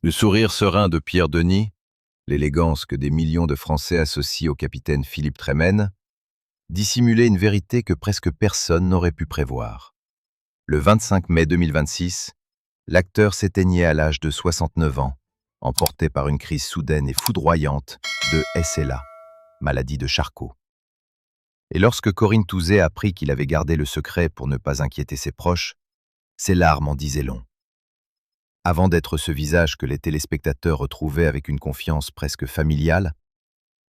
Le sourire serein de Pierre Denis, l'élégance que des millions de Français associent au capitaine Philippe Tremen, dissimulait une vérité que presque personne n'aurait pu prévoir. Le 25 mai 2026, l'acteur s'éteignait à l'âge de 69 ans, emporté par une crise soudaine et foudroyante de SLA, maladie de Charcot. Et lorsque Corinne Touzet apprit qu'il avait gardé le secret pour ne pas inquiéter ses proches, ses larmes en disaient long. Avant d'être ce visage que les téléspectateurs retrouvaient avec une confiance presque familiale,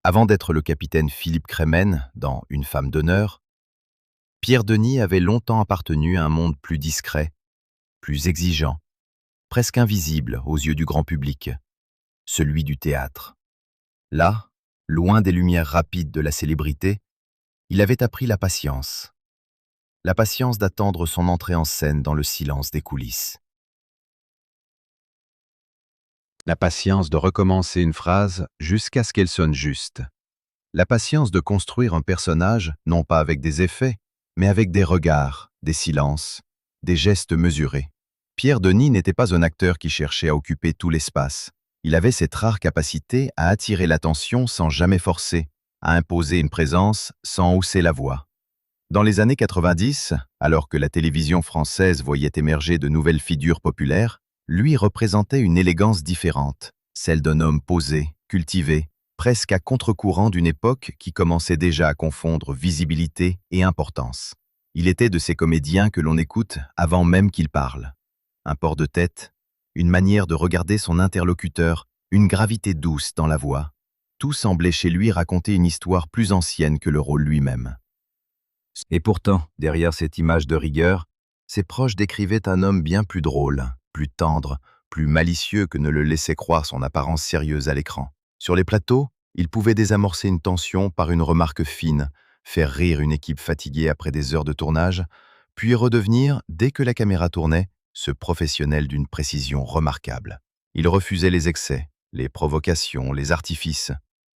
avant d'être le capitaine Philippe Tremen dans Une femme d'honneur, Pierre Denis avait longtemps appartenu à un monde plus discret, plus exigeant, presque invisible aux yeux du grand public, celui du théâtre. Là, loin des lumières rapides de la célébrité, il avait appris la patience d'attendre son entrée en scène dans le silence des coulisses. La patience de recommencer une phrase jusqu'à ce qu'elle sonne juste. La patience de construire un personnage, non pas avec des effets, mais avec des regards, des silences, des gestes mesurés. Pierre Denis n'était pas un acteur qui cherchait à occuper tout l'espace. Il avait cette rare capacité à attirer l'attention sans jamais forcer, à imposer une présence sans hausser la voix. Dans les années 90, alors que la télévision française voyait émerger de nouvelles figures populaires, lui représentait une élégance différente, celle d'un homme posé, cultivé, presque à contre-courant d'une époque qui commençait déjà à confondre visibilité et importance. Il était de ces comédiens que l'on écoute avant même qu'il parle. Un port de tête, une manière de regarder son interlocuteur, une gravité douce dans la voix. Tout semblait chez lui raconter une histoire plus ancienne que le rôle lui-même. Et pourtant, derrière cette image de rigueur, ses proches décrivaient un homme bien plus drôle, plus tendre, plus malicieux que ne le laissait croire son apparence sérieuse à l'écran. Sur les plateaux, il pouvait désamorcer une tension par une remarque fine, faire rire une équipe fatiguée après des heures de tournage, puis redevenir, dès que la caméra tournait, ce professionnel d'une précision remarquable. Il refusait les excès, les provocations, les artifices.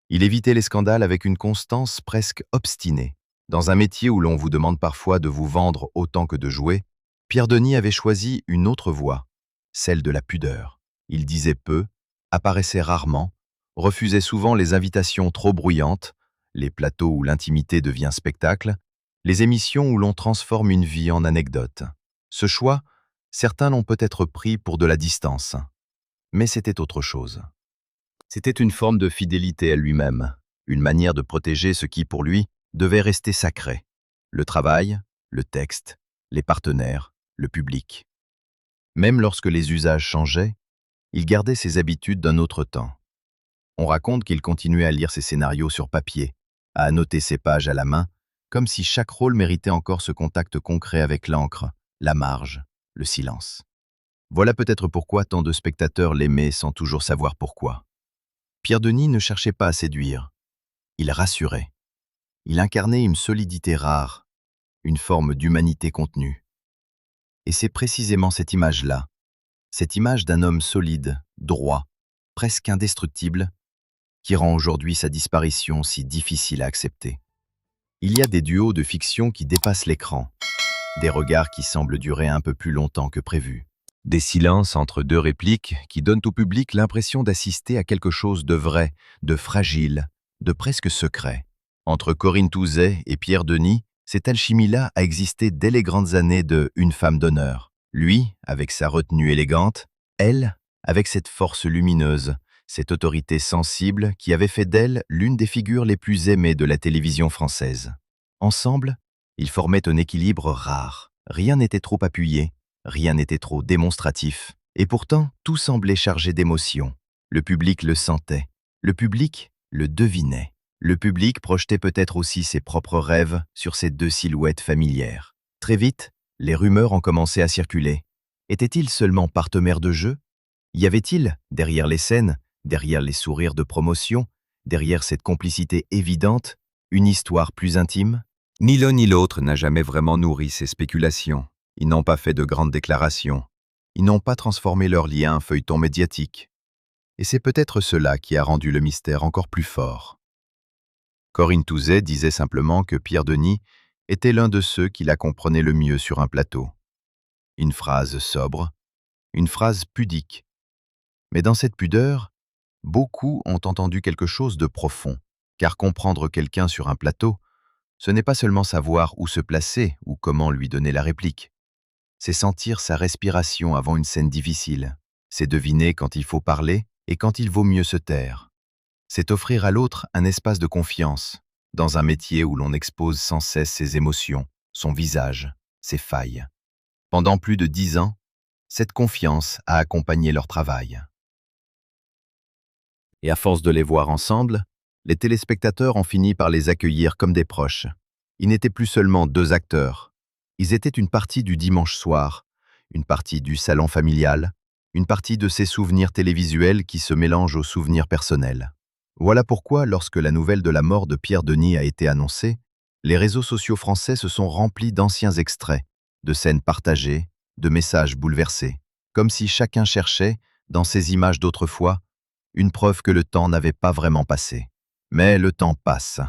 Il évitait les scandales avec une constance presque obstinée. Dans un métier où l'on vous demande parfois de vous vendre autant que de jouer, Pierre Denis avait choisi une autre voie, celle de la pudeur. Il disait peu, apparaissait rarement, refusait souvent les invitations trop bruyantes, les plateaux où l'intimité devient spectacle, les émissions où l'on transforme une vie en anecdote. Ce choix, certains l'ont peut-être pris pour de la distance, mais c'était autre chose. C'était une forme de fidélité à lui-même, une manière de protéger ce qui, pour lui, devait rester sacré. Le travail, le texte, les partenaires, le public. Même lorsque les usages changeaient, il gardait ses habitudes d'un autre temps. On raconte qu'il continuait à lire ses scénarios sur papier, à annoter ses pages à la main, comme si chaque rôle méritait encore ce contact concret avec l'encre, la marge, le silence. Voilà peut-être pourquoi tant de spectateurs l'aimaient sans toujours savoir pourquoi. Pierre Denis ne cherchait pas à séduire, il rassurait. Il incarnait une solidité rare, une forme d'humanité contenue. Et c'est précisément cette image-là, cette image d'un homme solide, droit, presque indestructible, qui rend aujourd'hui sa disparition si difficile à accepter. Il y a des duos de fiction qui dépassent l'écran, des regards qui semblent durer un peu plus longtemps que prévu, des silences entre deux répliques qui donnent au public l'impression d'assister à quelque chose de vrai, de fragile, de presque secret. Entre Corinne Touzet et Pierre Denis, cette alchimie-là a existé dès les grandes années de Une femme d'honneur. Lui, avec sa retenue élégante, elle, avec cette force lumineuse, cette autorité sensible qui avait fait d'elle l'une des figures les plus aimées de la télévision française. Ensemble, ils formaient un équilibre rare. Rien n'était trop appuyé, rien n'était trop démonstratif. Et pourtant, tout semblait chargé d'émotion. Le public le sentait, le public le devinait. Le public projetait peut-être aussi ses propres rêves sur ces deux silhouettes familières. Très vite, les rumeurs ont commencé à circuler. Étaient-ils seulement partenaires de jeu? Y avait-il, derrière les scènes, derrière les sourires de promotion, derrière cette complicité évidente, une histoire plus intime? Ni l'un ni l'autre n'a jamais vraiment nourri ces spéculations. Ils n'ont pas fait de grandes déclarations. Ils n'ont pas transformé leur lien en feuilleton médiatique. Et c'est peut-être cela qui a rendu le mystère encore plus fort. Corinne Touzet disait simplement que Pierre Denis était l'un de ceux qui la comprenaient le mieux sur un plateau. Une phrase sobre, une phrase pudique, Mais dans cette pudeur, beaucoup ont entendu quelque chose de profond, car comprendre quelqu'un sur un plateau, ce n'est pas seulement savoir où se placer ou comment lui donner la réplique. C'est sentir sa respiration avant une scène difficile. C'est deviner quand il faut parler et quand il vaut mieux se taire. C'est offrir à l'autre un espace de confiance, dans un métier où l'on expose sans cesse ses émotions, son visage, ses failles. Pendant plus de 10 ans, cette confiance a accompagné leur travail. Et à force de les voir ensemble, les téléspectateurs ont fini par les accueillir comme des proches. Ils n'étaient plus seulement deux acteurs. Ils étaient une partie du dimanche soir, une partie du salon familial, une partie de ces souvenirs télévisuels qui se mélangent aux souvenirs personnels. Voilà pourquoi, lorsque la nouvelle de la mort de Pierre Denis a été annoncée, les réseaux sociaux français se sont remplis d'anciens extraits, de scènes partagées, de messages bouleversés, comme si chacun cherchait, dans ces images d'autrefois, une preuve que le temps n'avait pas vraiment passé. Mais le temps passe.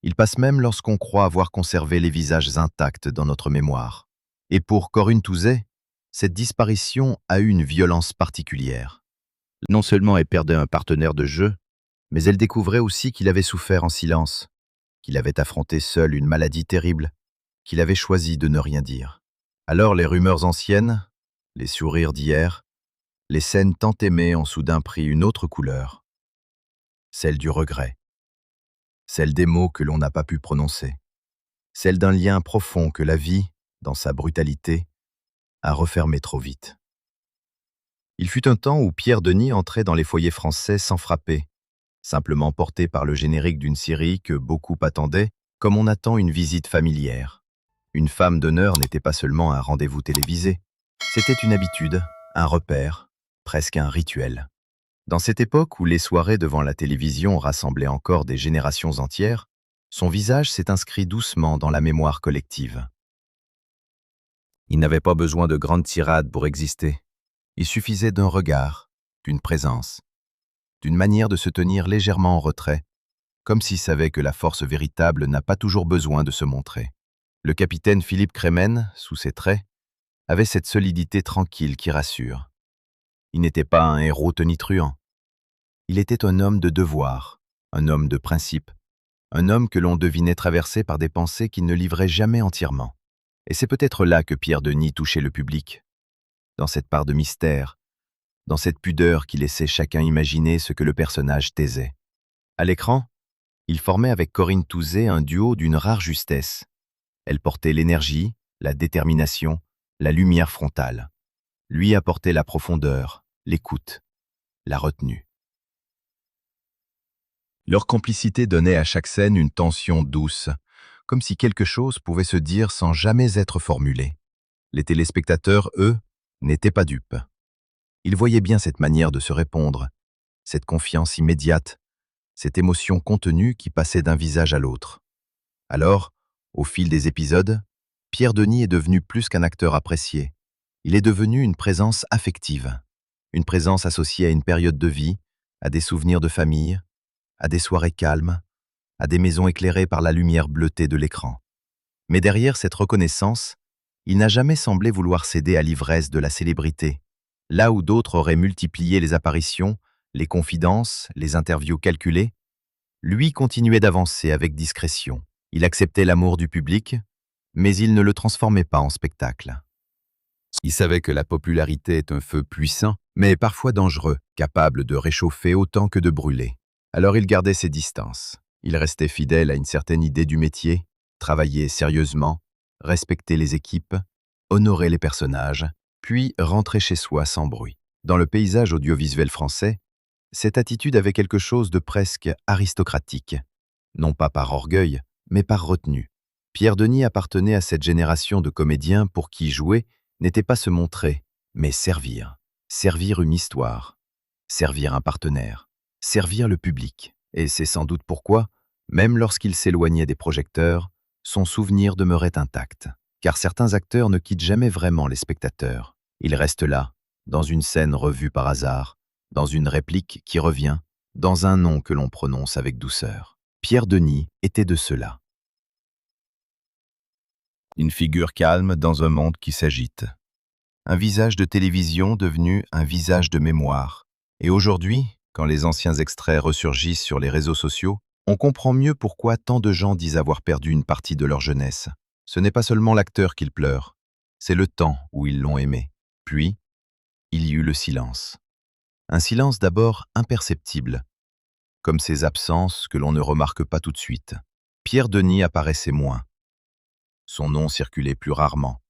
Il passe même lorsqu'on croit avoir conservé les visages intacts dans notre mémoire. Et pour Corinne Touzet, cette disparition a eu une violence particulière. Non seulement elle perdait un partenaire de jeu, mais elle découvrait aussi qu'il avait souffert en silence, qu'il avait affronté seul une maladie terrible, qu'il avait choisi de ne rien dire. Alors les rumeurs anciennes, les sourires d'hier, les scènes tant aimées ont soudain pris une autre couleur, celle du regret, celle des mots que l'on n'a pas pu prononcer, celle d'un lien profond que la vie, dans sa brutalité, a refermé trop vite. Il fut un temps où Pierre Denis entrait dans les foyers français sans frapper, simplement porté par le générique d'une série que beaucoup attendaient, comme on attend une visite familière. Une femme d'honneur n'était pas seulement un rendez-vous télévisé, c'était une habitude, un repère, presque un rituel. Dans cette époque où les soirées devant la télévision rassemblaient encore des générations entières, son visage s'est inscrit doucement dans la mémoire collective. Il n'avait pas besoin de grandes tirades pour exister. Il suffisait d'un regard, d'une présence, d'une manière de se tenir légèrement en retrait, comme s'il savait que la force véritable n'a pas toujours besoin de se montrer. Le capitaine Philippe Crémen, sous ses traits, avait cette solidité tranquille qui rassure. Il n'était pas un héros tonitruant. Il était un homme de devoir, un homme de principe, un homme que l'on devinait traversé par des pensées qu'il ne livrait jamais entièrement. Et c'est peut-être là que Pierre Denis touchait le public, dans cette part de mystère, dans cette pudeur qui laissait chacun imaginer ce que le personnage taisait. À l'écran, il formait avec Corinne Touzet un duo d'une rare justesse. Elle portait l'énergie, la détermination, la lumière frontale. Lui apportait la profondeur, l'écoute, la retenue. Leur complicité donnait à chaque scène une tension douce, comme si quelque chose pouvait se dire sans jamais être formulé. Les téléspectateurs, eux, n'étaient pas dupes. Ils voyaient bien cette manière de se répondre, cette confiance immédiate, cette émotion contenue qui passait d'un visage à l'autre. Alors, au fil des épisodes, Pierre Denis est devenu plus qu'un acteur apprécié. Il est devenu une présence affective, une présence associée à une période de vie, à des souvenirs de famille, à des soirées calmes, à des maisons éclairées par la lumière bleutée de l'écran. Mais derrière cette reconnaissance, il n'a jamais semblé vouloir céder à l'ivresse de la célébrité. Là où d'autres auraient multiplié les apparitions, les confidences, les interviews calculées, lui continuait d'avancer avec discrétion. Il acceptait l'amour du public, mais il ne le transformait pas en spectacle. Il savait que la popularité est un feu puissant, mais parfois dangereux, capable de réchauffer autant que de brûler. Alors il gardait ses distances. Il restait fidèle à une certaine idée du métier, travaillait sérieusement, respectait les équipes, honorait les personnages, puis rentrait chez soi sans bruit. Dans le paysage audiovisuel français, cette attitude avait quelque chose de presque aristocratique, non pas par orgueil, mais par retenue. Pierre Denis appartenait à cette génération de comédiens pour qui jouer n'était pas se montrer, mais servir. Servir une histoire, servir un partenaire, servir le public. Et c'est sans doute pourquoi, même lorsqu'il s'éloignait des projecteurs, son souvenir demeurait intact. Car certains acteurs ne quittent jamais vraiment les spectateurs. Ils restent là, dans une scène revue par hasard, dans une réplique qui revient, dans un nom que l'on prononce avec douceur. Pierre Denis était de ceux-là. Une figure calme dans un monde qui s'agite. Un visage de télévision devenu un visage de mémoire, Et aujourd'hui, quand les anciens extraits ressurgissent sur les réseaux sociaux, on comprend mieux pourquoi tant de gens disent avoir perdu une partie de leur jeunesse. Ce n'est pas seulement l'acteur qu'ils pleurent, c'est le temps où ils l'ont aimé. Puis, il y eut le silence. Un silence d'abord imperceptible, comme ces absences que l'on ne remarque pas tout de suite. Pierre Denis apparaissait moins. Son nom circulait plus rarement.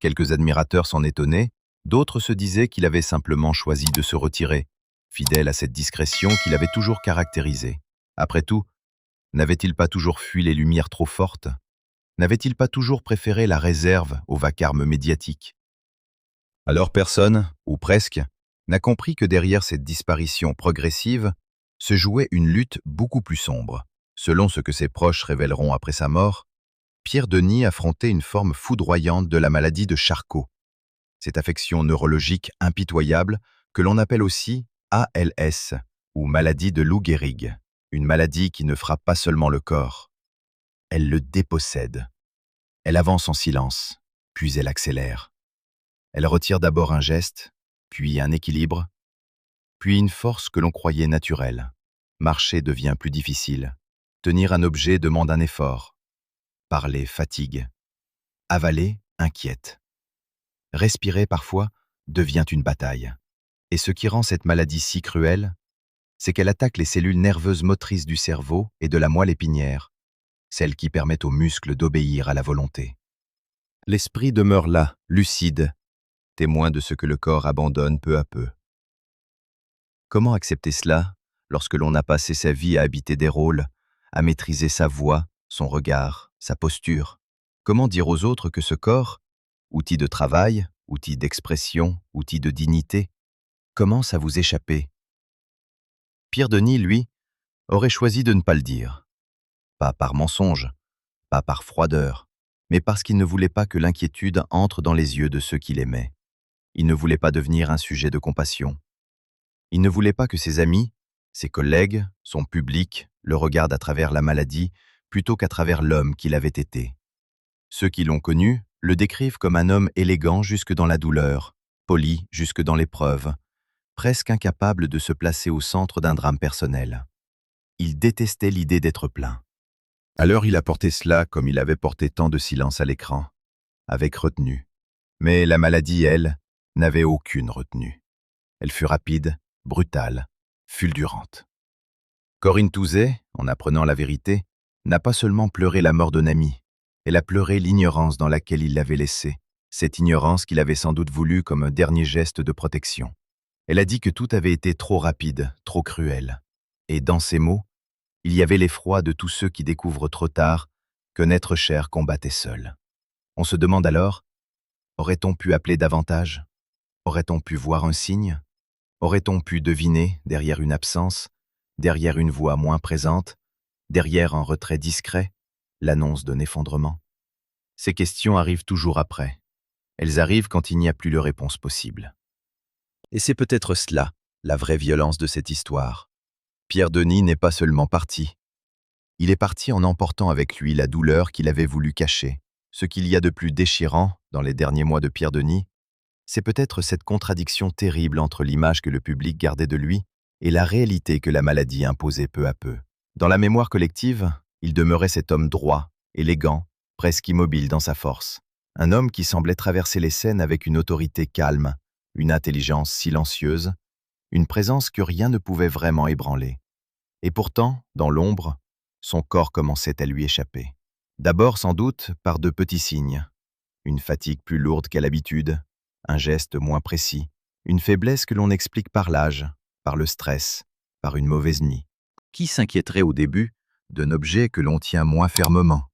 Quelques admirateurs s'en étonnaient, d'autres se disaient qu'il avait simplement choisi de se retirer, fidèle à cette discrétion qu'il avait toujours caractérisée. Après tout, n'avait-il pas toujours fui les lumières trop fortes? N'avait-il pas toujours préféré la réserve au vacarme médiatique? Alors personne, ou presque, n'a compris que derrière cette disparition progressive se jouait une lutte beaucoup plus sombre. Selon ce que ses proches révéleront après sa mort, Pierre Denis affrontait une forme foudroyante de la maladie de Charcot, cette affection neurologique impitoyable que l'on appelle aussi ALS, ou maladie de Lou Gehrig, une maladie qui ne frappe pas seulement le corps. Elle le dépossède. Elle avance en silence, puis elle accélère. Elle retire d'abord un geste, puis un équilibre, puis une force que l'on croyait naturelle. Marcher devient plus difficile. Tenir un objet demande un effort. Parler fatigue. Avaler inquiète. Respirer parfois devient une bataille. Et ce qui rend cette maladie si cruelle, c'est qu'elle attaque les cellules nerveuses motrices du cerveau et de la moelle épinière, celles qui permettent aux muscles d'obéir à la volonté. L'esprit demeure là, lucide, témoin de ce que le corps abandonne peu à peu. Comment accepter cela lorsque l'on a passé sa vie à habiter des rôles, à maîtriser sa voix, son regard, sa posture? Comment dire aux autres que ce corps, outil de travail, outil d'expression, outil de dignité, commence à vous échapper? Pierre Denis, lui, aurait choisi de ne pas le dire. Pas par mensonge, pas par froideur, mais parce qu'il ne voulait pas que l'inquiétude entre dans les yeux de ceux qu'il aimait. Il ne voulait pas devenir un sujet de compassion. Il ne voulait pas que ses amis, ses collègues, son public le regardent à travers la maladie plutôt qu'à travers l'homme qu'il avait été. Ceux qui l'ont connu le décrivent comme un homme élégant jusque dans la douleur, poli jusque dans l'épreuve, presque incapable de se placer au centre d'un drame personnel. Il détestait l'idée d'être plein. Alors il a porté cela comme il avait porté tant de silence à l'écran, avec retenue. Mais la maladie, elle, n'avait aucune retenue. Elle fut rapide, brutale, fulgurante. Corinne Touzet, en apprenant la vérité, n'a pas seulement pleuré la mort d'un ami, elle a pleuré l'ignorance dans laquelle il l'avait laissée, cette ignorance qu'il avait sans doute voulu comme un dernier geste de protection. Elle a dit que tout avait été trop rapide, trop cruel. Et dans ces mots, il y avait l'effroi de tous ceux qui découvrent trop tard qu'un être cher combattait seul. On se demande alors, aurait-on pu appeler davantage? Aurait-on pu voir un signe? Aurait-on pu deviner, derrière une absence, derrière une voix moins présente, derrière un retrait discret, l'annonce d'un effondrement? Ces questions arrivent toujours après. Elles arrivent quand il n'y a plus de réponse possible. Et c'est peut-être cela, la vraie violence de cette histoire. Pierre Denis n'est pas seulement parti. Il est parti en emportant avec lui la douleur qu'il avait voulu cacher. Ce qu'il y a de plus déchirant dans les derniers mois de Pierre Denis, c'est peut-être cette contradiction terrible entre l'image que le public gardait de lui et la réalité que la maladie imposait peu à peu. Dans la mémoire collective, il demeurait cet homme droit, élégant, presque immobile dans sa force. Un homme qui semblait traverser les scènes avec une autorité calme, une intelligence silencieuse, une présence que rien ne pouvait vraiment ébranler. Et pourtant, dans l'ombre, son corps commençait à lui échapper. D'abord sans doute par de petits signes, une fatigue plus lourde qu'à l'habitude, un geste moins précis, une faiblesse que l'on explique par l'âge, par le stress, par une mauvaise nuit. Qui s'inquiéterait au début d'un objet que l'on tient moins fermement?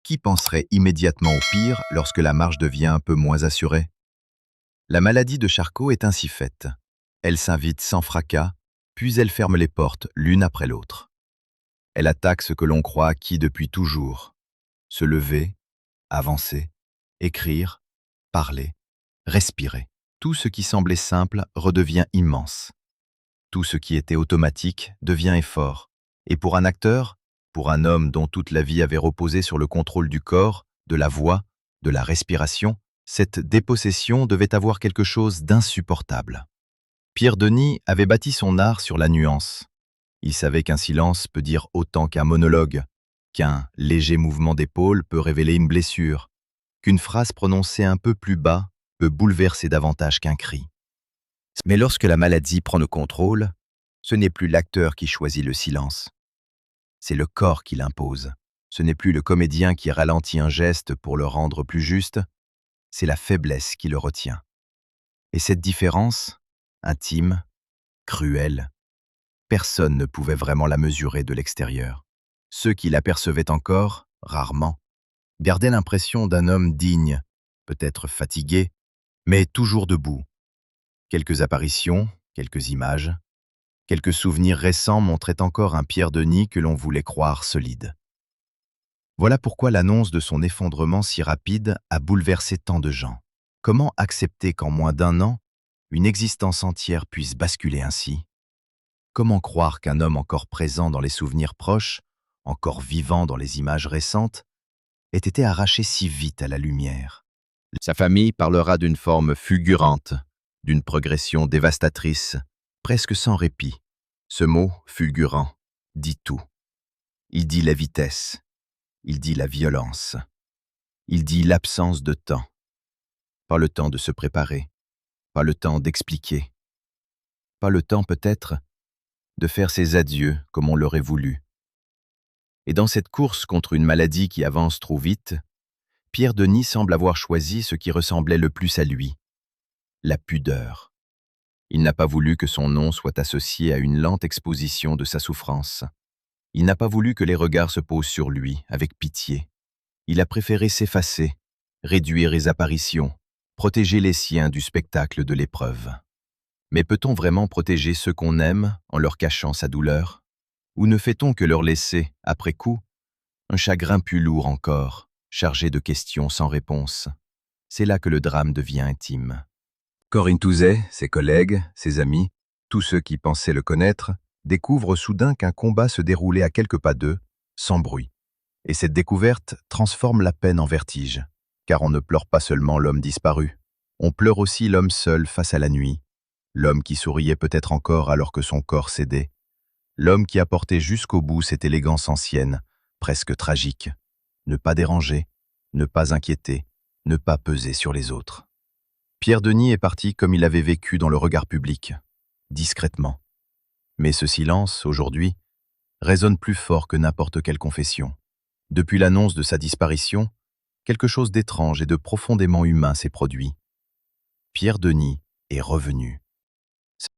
Qui penserait immédiatement au pire lorsque la marche devient un peu moins assurée? La maladie de Charcot est ainsi faite. Elle s'invite sans fracas, puis elle ferme les portes l'une après l'autre. Elle attaque ce que l'on croit acquis depuis toujours. Se lever, avancer, écrire, parler, respirer. Tout ce qui semblait simple redevient immense. Tout ce qui était automatique devient effort. Et pour un acteur, pour un homme dont toute la vie avait reposé sur le contrôle du corps, de la voix, de la respiration, cette dépossession devait avoir quelque chose d'insupportable. Pierre Denis avait bâti son art sur la nuance. Il savait qu'un silence peut dire autant qu'un monologue, qu'un léger mouvement d'épaule peut révéler une blessure, qu'une phrase prononcée un peu plus bas peut bouleverser davantage qu'un cri. Mais lorsque la maladie prend le contrôle, ce n'est plus l'acteur qui choisit le silence. C'est le corps qui l'impose. Ce n'est plus le comédien qui ralentit un geste pour le rendre plus juste, c'est la faiblesse qui le retient. Et cette différence, intime, cruelle, personne ne pouvait vraiment la mesurer de l'extérieur. Ceux qui l'apercevaient encore, rarement, gardaient l'impression d'un homme digne, peut-être fatigué, mais toujours debout. Quelques apparitions, quelques images, quelques souvenirs récents montraient encore un Pierre Denis que l'on voulait croire solide. Voilà pourquoi l'annonce de son effondrement si rapide a bouleversé tant de gens. Comment accepter qu'en moins d'un an, une existence entière puisse basculer ainsi? Comment croire qu'un homme encore présent dans les souvenirs proches, encore vivant dans les images récentes, ait été arraché si vite à la lumière? Sa famille parlera d'une forme fulgurante, d'une progression dévastatrice, presque sans répit. Ce mot, fulgurant, dit tout. Il dit la vitesse, il dit la violence, il dit l'absence de temps. Pas le temps de se préparer, pas le temps d'expliquer, pas le temps peut-être de faire ses adieux comme on l'aurait voulu. Et dans cette course contre une maladie qui avance trop vite, Pierre Denis semble avoir choisi ce qui ressemblait le plus à lui, la pudeur. Il n'a pas voulu que son nom soit associé à une lente exposition de sa souffrance. Il n'a pas voulu que les regards se posent sur lui, avec pitié. Il a préféré s'effacer, réduire les apparitions, protéger les siens du spectacle de l'épreuve. Mais peut-on vraiment protéger ceux qu'on aime en leur cachant sa douleur? Ou ne fait-on que leur laisser, après coup, un chagrin plus lourd encore, chargé de questions sans réponse? C'est là que le drame devient intime. Corinne Touzet, ses collègues, ses amis, tous ceux qui pensaient le connaître, découvrent soudain qu'un combat se déroulait à quelques pas d'eux, sans bruit. Et cette découverte transforme la peine en vertige, car on ne pleure pas seulement l'homme disparu, on pleure aussi l'homme seul face à la nuit, l'homme qui souriait peut-être encore alors que son corps cédait, l'homme qui a porté jusqu'au bout cette élégance ancienne, presque tragique, ne pas déranger, ne pas inquiéter, ne pas peser sur les autres. Pierre Denis est parti comme il avait vécu dans le regard public, discrètement. Mais ce silence, aujourd'hui, résonne plus fort que n'importe quelle confession. Depuis l'annonce de sa disparition, quelque chose d'étrange et de profondément humain s'est produit. Pierre Denis est revenu.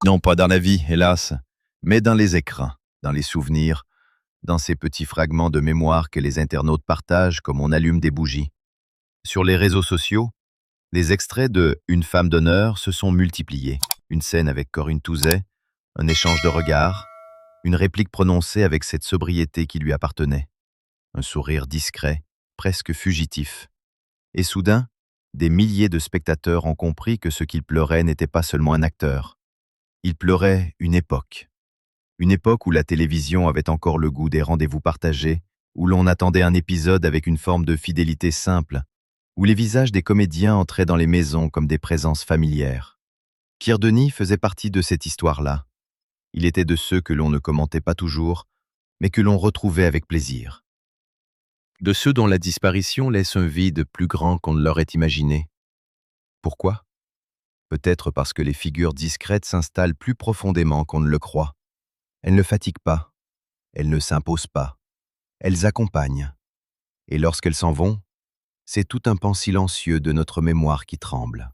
Non pas dans la vie, hélas, mais dans les écrins, dans les souvenirs, dans ces petits fragments de mémoire que les internautes partagent comme on allume des bougies. Sur les réseaux sociaux, les extraits de « Une femme d'honneur » se sont multipliés. Une scène avec Corinne Touzet, un échange de regards, une réplique prononcée avec cette sobriété qui lui appartenait, un sourire discret, presque fugitif. Et soudain, des milliers de spectateurs ont compris que ce qu'il pleurait n'était pas seulement un acteur. Il pleurait une époque où la télévision avait encore le goût des rendez-vous partagés, où l'on attendait un épisode avec une forme de fidélité simple, où les visages des comédiens entraient dans les maisons comme des présences familières. Pierre Denis faisait partie de cette histoire-là. Il était de ceux que l'on ne commentait pas toujours, mais que l'on retrouvait avec plaisir. De ceux dont la disparition laisse un vide plus grand qu'on ne l'aurait imaginé. Pourquoi? Peut-être parce que les figures discrètes s'installent plus profondément qu'on ne le croit. Elles ne fatiguent pas, elles ne s'imposent pas, elles accompagnent. Et lorsqu'elles s'en vont, c'est tout un pan silencieux de notre mémoire qui tremble.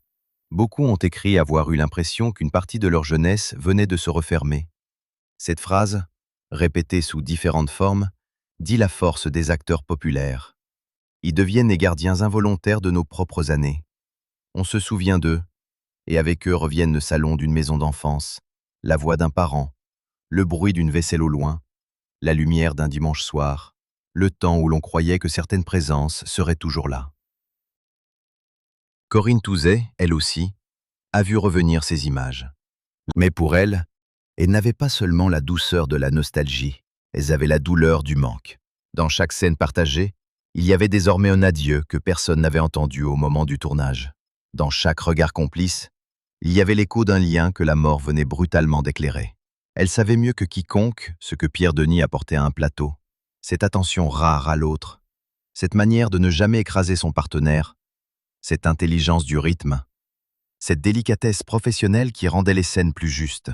Beaucoup ont écrit avoir eu l'impression qu'une partie de leur jeunesse venait de se refermer. Cette phrase, répétée sous différentes formes, dit la force des acteurs populaires. Ils deviennent les gardiens involontaires de nos propres années. On se souvient d'eux, et avec eux reviennent le salon d'une maison d'enfance, la voix d'un parent, le bruit d'une vaisselle au loin, la lumière d'un dimanche soir, le temps où l'on croyait que certaines présences seraient toujours là. Corinne Touzet, elle aussi, a vu revenir ces images. Mais pour elles n'avaient pas seulement la douceur de la nostalgie, elles avaient la douleur du manque. Dans chaque scène partagée, il y avait désormais un adieu que personne n'avait entendu au moment du tournage. Dans chaque regard complice, Il y avait l'écho d'un lien que la mort venait brutalement d'éclairer. Elle savait mieux que quiconque ce que Pierre Denis apportait à un plateau. Cette attention rare à l'autre, cette manière de ne jamais écraser son partenaire, cette intelligence du rythme, cette délicatesse professionnelle qui rendait les scènes plus justes.